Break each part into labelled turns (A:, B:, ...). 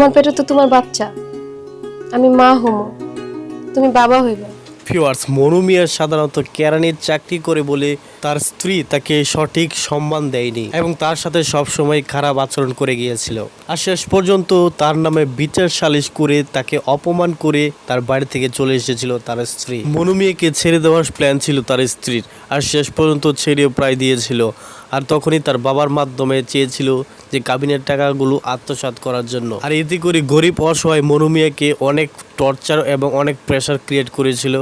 A: আমার পেটে তো তোমার বাচ্চা, আমি মা হমো, তুমি বাবা হইবে।
B: ভিউয়ার্স, মনু মিয়া সাধারণত কেরানির চাকরি করে বলে তার স্ত্রী তাকে সঠিক সম্মান দেয়নি এবং তার সাথে সব সময় খারাপ আচরণ করে গিয়েছিল। আর শেষ পর্যন্ত তার নামে বিচার সালিশ করে তাকে অপমান করে তার বাড়ি থেকে চলে এসেছিল তার স্ত্রী। মনু মিয়াকে ছেড়ে দেওয়ার প্ল্যান ছিল তার স্ত্রীর, আর শেষ পর্যন্ত ছেড়েও প্রায় দিয়েছিল। আর তখনই তার বাবার মাধ্যমে চেয়েছিল যে কাবিনের টাকাগুলো আত্মসাৎ করার জন্য। আর এতে করে গরিব অসহায় মনু মিয়াকে অনেক টর্চার এবং অনেক প্রেশার ক্রিয়েট করেছিল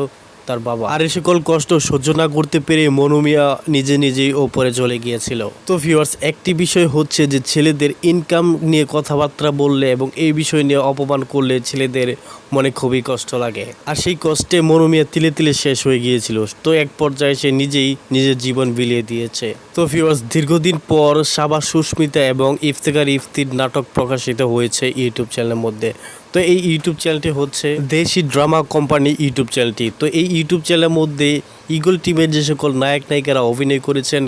B: তার বাবা। আর এই সকল কষ্ট সহ্য না করতে পেরে মনু মিয়া নিজেই ওপরে চলে গিয়েছিল। তো ভিউয়ার্স, একটি বিষয় হচ্ছে যে ছেলেদের ইনকাম নিয়ে কথাবার্তা বললে এবং এই বিষয় নিয়ে অপমান করলে ছেলেদের মনে খুবই কষ্ট লাগে। আর সেই কষ্টে মনু মিয়া তিলে তিলে শেষ হয়ে গিয়েছিল। তো এক পর্যায়ে সে নিজেই নিজের জীবন বিলিয়ে দিয়েছে। তো ভিউয়ার্স, দীর্ঘদিন পর সাবা সুস্মিতা এবং ইফতেখার ইফতির নাটক প্রকাশিত হয়েছে ইউটিউব চ্যানেলের মধ্যে। তো এই ইউটিউব চ্যানেলটি হচ্ছে দেশি ড্রামা কোম্পানি ইউটিউব চ্যানেলটি। তো এই ইউটিউব চ্যানেলের মধ্যে ইগল টিমের যে সকল নায়ক নায়িকারা অভিনয় করেছেন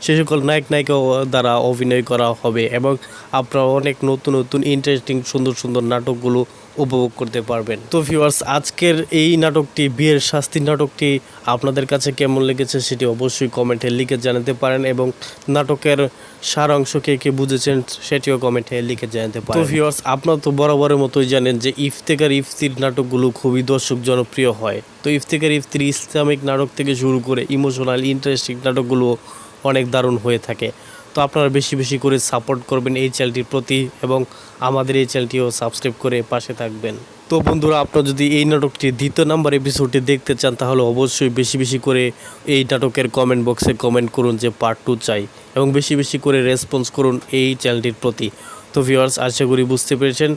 B: সে সকল নায়ক নায়িকা দ্বারা অভিনয় করা হবে এবং আপনারা অনেক নতুন নতুন ইন্টারেস্টিং সুন্দর সুন্দর নাটকগুলো উপভোগ করতে পারবেন। তো ভিউয়ার্স, আজকের এই নাটকটি বিয়ের শাস্তি নাটকটি আপনাদের কাছে কেমন লেগেছে সেটি অবশ্যই কমেন্টে লিখে জানাতে পারেন এবং নাটকের সারাংশ কে বুঝেছেন সেটিও কমেন্টে লিখে জানাতে পারেন। তো ভিউয়ার্স, আপনারা তো বরাবরের মতোই জানেন যে ইফতেখার ইফতির নাটকগুলো খুবই দর্শক জনপ্রিয় হয়। তো ইফতেখার ইফতির ইসলামিক নাটক থেকে শুরু করে ইমোশনাল ইন্টারেস্টিং নাটকগুলো অনেক দারুণ হয়ে থাকে। তো আপনারা বেশি বেশি করে সাপোর্ট করবেন এই চ্যানেলটির প্রতি এবং আমাদের এই চ্যানেলটিও সাবস্ক্রাইব করে পাশে থাকবেন। তো বন্ধুরা, আপনারা যদি এই নাটকটির দ্বিতীয় নাম্বার এপিসোডটি দেখতে চান তাহলে অবশ্যই বেশি বেশি করে এই নাটকের কমেন্ট বক্সে কমেন্ট করুন যে পার্ট 2 চাই এবং বেশি বেশি করে রেসপন্স করুন এই চ্যানেলটির প্রতি। তো ভিউয়ার্স, আশা করি বুঝতে পেরেছেন।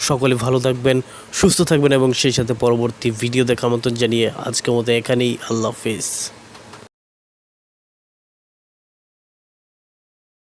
B: সকলে ভালো থাকবেন, সুস্থ থাকবেন এবং সেই সাথে পরবর্তী ভিডিও দেখার মতন জানিয়ে আজকের মতো এখানেই আল্লাহ হাফেজ।